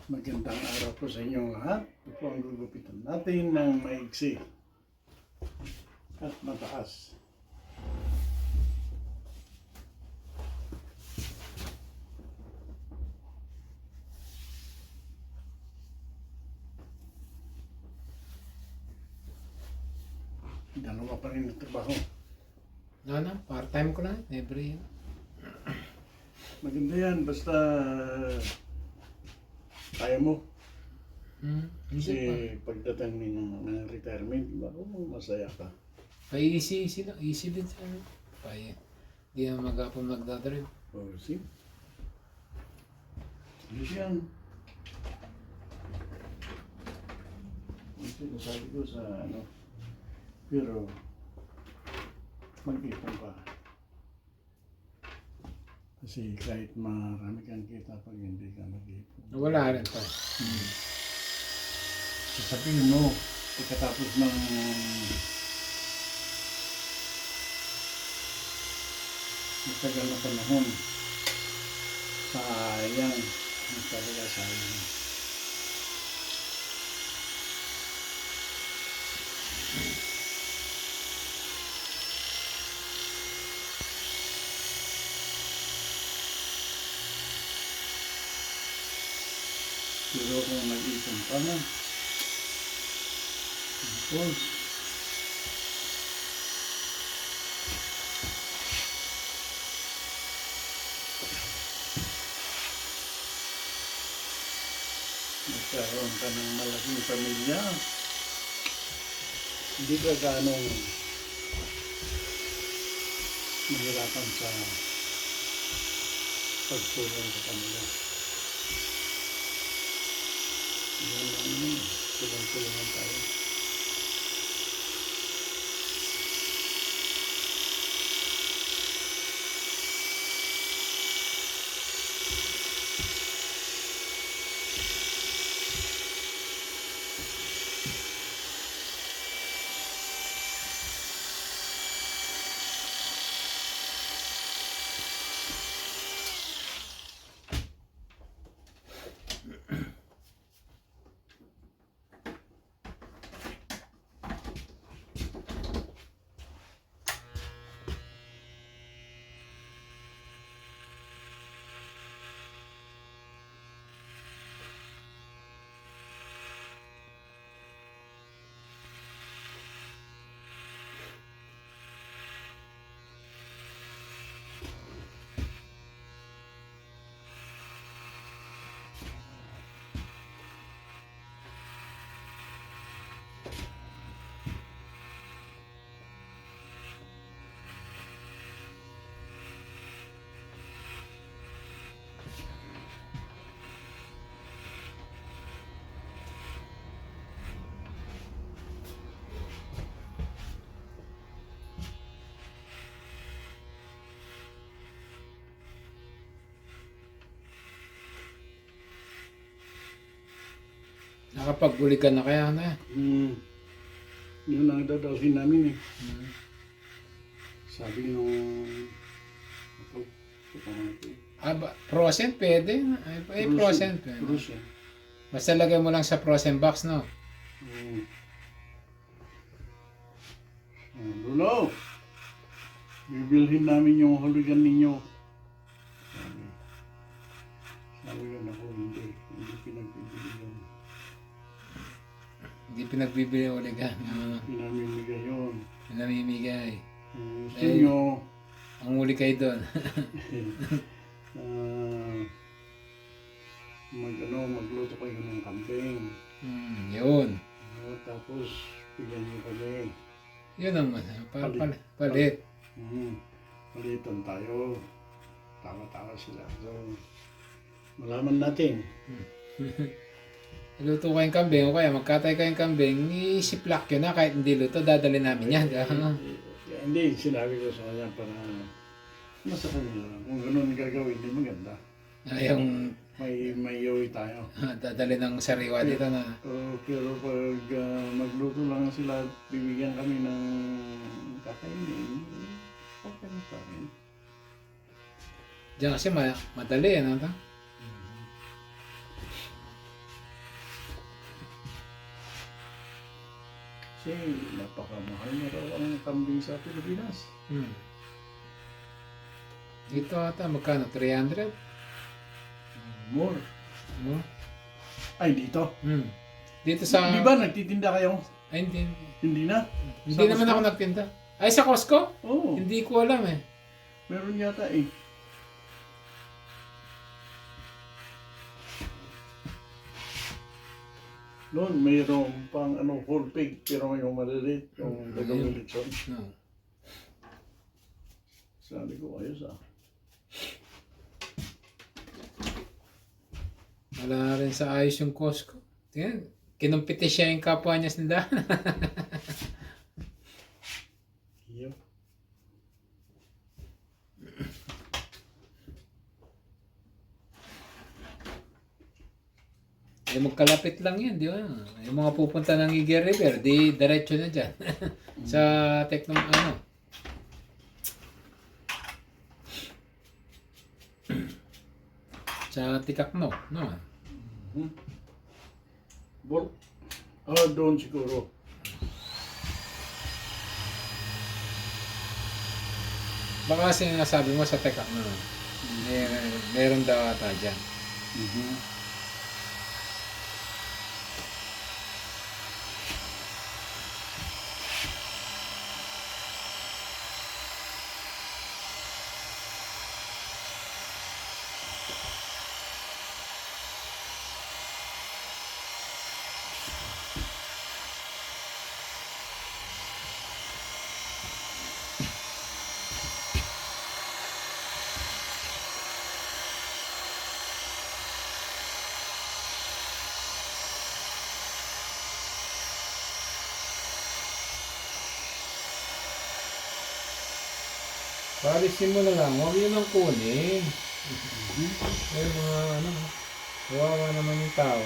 Magandang araw po sa inyong lahat. Ito po ang gugupitan natin ng maigsi at mataas. Dalawa pa rin ang trabaho. Part-time ko lang, every Maganda yan, basta kaya mo. hindi Kasi pa. pagdating ng retirement, masaya ka. Easy lang, easy din sa ano. Kaya, hindi na mag-apong magdadrive. Oh, see? Ayos yan. Ito nasabi ko sa ano. Pero, mag-ipon ka. Kasi kahit marami kang kita pag hindi ka mag-ipon. Wala rin pa. Sasabihin mo, pagkatapos ng matagal na panahon, sayang, talaga sayang. Pero kung nag-ipon ka na, tapos, nagkaroon ka ng malaking pamilya, hindi ka ganong mahirapan sa pagtulong sa kanila. Yan lang yun, tulong-tulungan tayo. Nakapag-uli ka na kaya na. Yun ang dadalhin namin eh. Sabi nung Frozen pwede. Frozen pwede. Frozen. Basta lagay mo lang sa frozen box, no? Lolo, bibilhin namin yung hulugan ninyo. Sabi ko, naku, hindi pinagbibili yun. Hindi pinagbibili uligan. Pinamimigay yun. Pinamimigay. Gusto nyo, Ang uli kayo doon. magluto kayo ng kambing. Yun. Tapos, bigyan nyo kami. Yun naman. Palit. Palitan tayo. Tawa-tawa sila. So, malaman natin. Luto kayong kambing o kaya magkatay kayong kambing, isiplak yun na kahit hindi luto, dadali namin yan. Hindi, sinabi ko sa kanya para nasa kanya lang. Kung gano'n gagawin, hindi maganda. Yung May yawi tayo. dadali ng sariwa dito na. Pero pag magluto lang sila, bibigyan kami ng kakainin, okay na sa akin. Diyan kasi madali, ano? Kasi napakamahal na raw ang kambing sa Pilipinas. Hmm. Dito ata, magkano? 300? More. No? Ay, dito. Hmm. Dito sa... Di ba nagtitinda kayo? Ay, hindi. Hindi na? Hindi Sa naman Costco? ako nagtinda. Ay, sa Costco? Oo. Hindi ko alam eh. Meron yata eh. Noon, mayroong pang whole pig, pero yung maliliit, yung dalawang Ayun. lechon. No. Sabi ko, ayos ah. Wala rin sa ayos yung Costco. Tingnan, kinumpiti siya yung kapwa niya sa Yep. Eh, magkalapit lang yan, di ba? Yung mga pupunta ng Iguer River, di diretso na dyan. Sa Teknong ano. Sa Tikakno, no? Hmm. Doon siguro. Baka kasi nasabi mo sa Tekakno, meron daw ata dyan. Mhm. Palisin mo na lang, huwag yun ang kunin. Ay, mga ano, kawawa naman yung tao.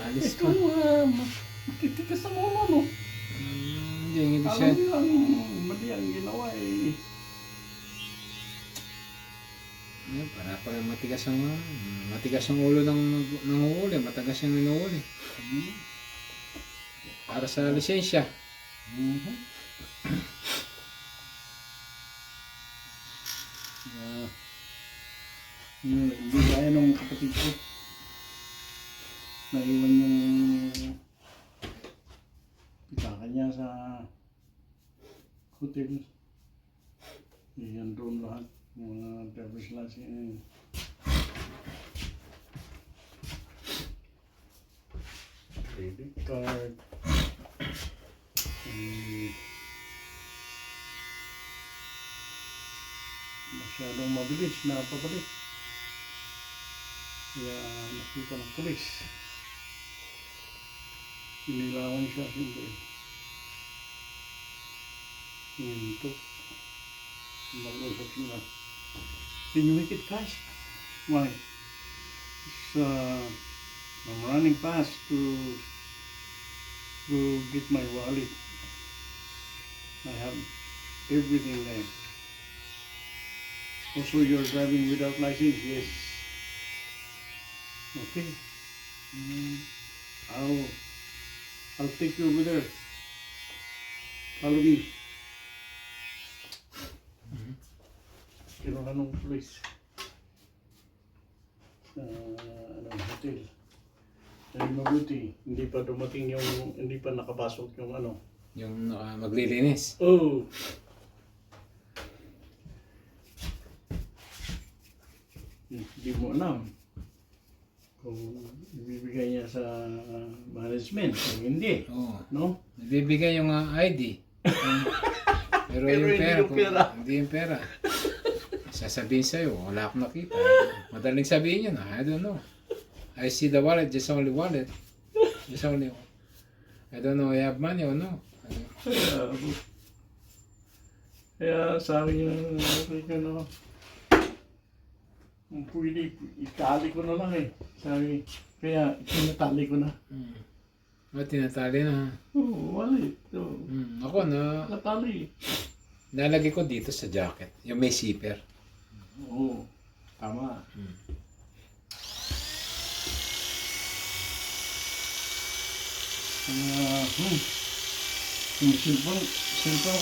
Alis Ikaw, pa. matitikas ang ulo, no? Hindi Alam siya. mo lang, mali ang ginawa eh. Para pala matigas ang ulo ng nanguhuli, matagas yung inuhuli. Hmm. Para sa lisensya. Mhm. Yeah. Hindi kaya nung kapatid ko. Naiwan yung pitaka niya sa hotel. Iyan doon lahat. Mga driver's license. Credit card. Hmm. Masyadong mabilis na pabalik. Kaya nakita ng pulis. Inilawan siya, hindi. Hinto. Mag-usap sila. Can you make it fast? Why? I'm running fast to get my wallet. I have everything there. Also, you're driving without license? Yes. Okay. I'll take you over there. Follow me. Kinuha ng police sa hotel. Dahil mabuti, hindi pa dumating yung, hindi pa nakapasok yung ano. Yung maglilinis. Oh! Hindi mo alam kung ibibigay niya sa management o hindi. Oo. No? Nabibigay yung ID. Pero yung hindi pera, yung pera. hindi yung pera. Sasabihin sa'yo, wala akong nakita. Madaling sabihin yun, I don't know. I see the wallet, just only wallet. Just only. I don't know, I have money or no. Kaya sabi niya, no, kung pwede, itali ko na lang eh. Sabi, kaya tinatali ko na. Tinatali na. Oo, wallet. So, Ako natali. nalagay ko dito sa jacket. Yung may zipper. Oo, tama. Yung cellphone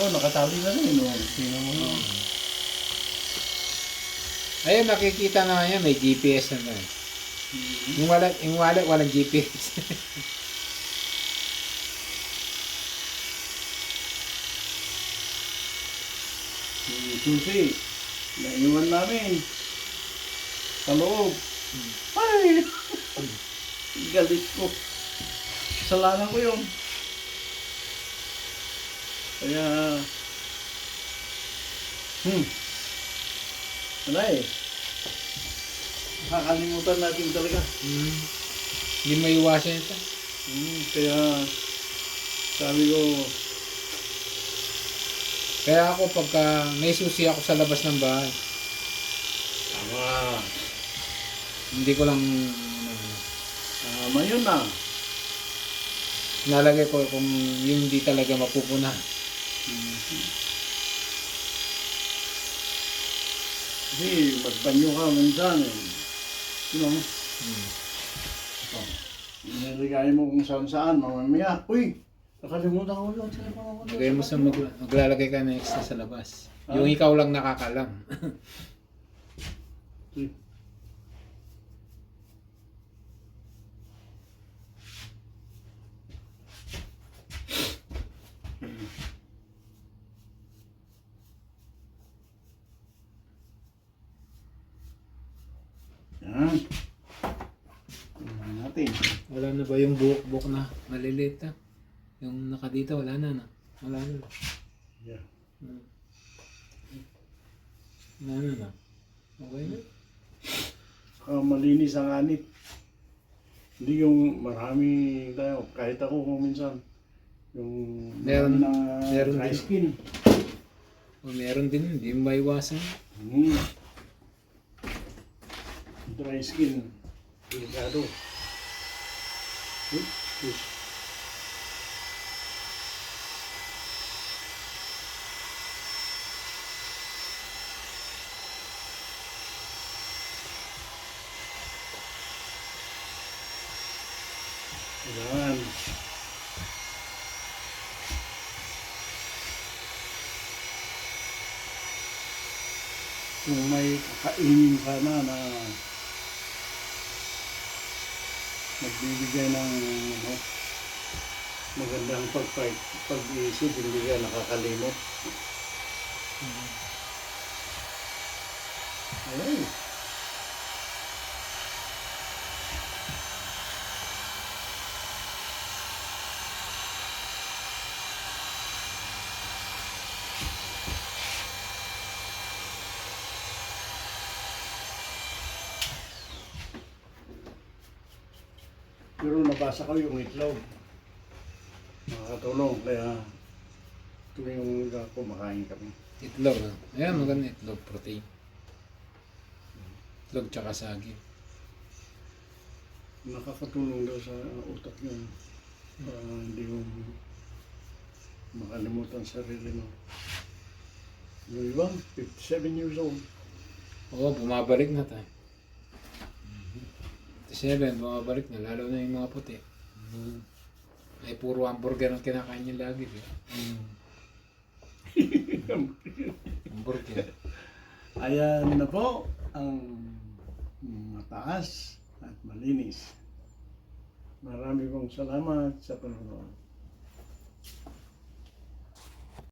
ko nakatali na rin. No? Tingnan mo na. Ayun, nakikita na yan, may GPS na yan. Yung wallet, walang GPS. Yung susi, naiwan namin. Sa loob. Ay! Galit ko. Kasalanan ko yun. Kaya, wala eh. Nakakalimutan natin talaga. Hindi maiwasan ito. Kaya, sabi ko, Kaya ako pagka may susi ako sa labas ng bahay, tama. hindi ko lang Tama yun na. nalagay ko kung yung hindi talaga mapupunahan. Kasi magbanyo ka minsan eh. You know? Niligay mo kung saan saan, mamaya, uy! Nakalimutan ko yung telepono ko. Lagay mo sa maglalagay ka na extra sa labas. Yung ikaw lang nakakalam. Yan. Tingnan natin. Wala na ba yung buhok-buhok na maliliit na? Yung naka dito, wala na. Wala na. Yeah. Wala na. Okay na. Malinis ang anit. Hindi yung marami tayo. Kahit ako kung minsan. Yung Meron dry din. skin. O meron din, hindi mo maiwasan. Dry skin. Delikado. Oops. Yan. Kung may kakainin sana na nagbibigay ng ano, magandang pag-iisip, hindi ka nakakalimot. Ay. Pero nabasa ko yung itlog. Nakakatulong. Kaya tuwing kumakain kami. Itlog. Ayan, maganda itlog. Protein. Itlog tsaka saging. Nakakatulong daw sa utak yun. Para hindi mo makalimutan sa sarili mo. Yung iba, 57 years old. Oo, bumabalik na tayo. 7, bumabalik na. Lalo na yung mga puti. Ay, puro hamburger ang kinakain niya lagi. Hamburger. Ayan na po ang mataas at malinis. Marami pong salamat sa panonood.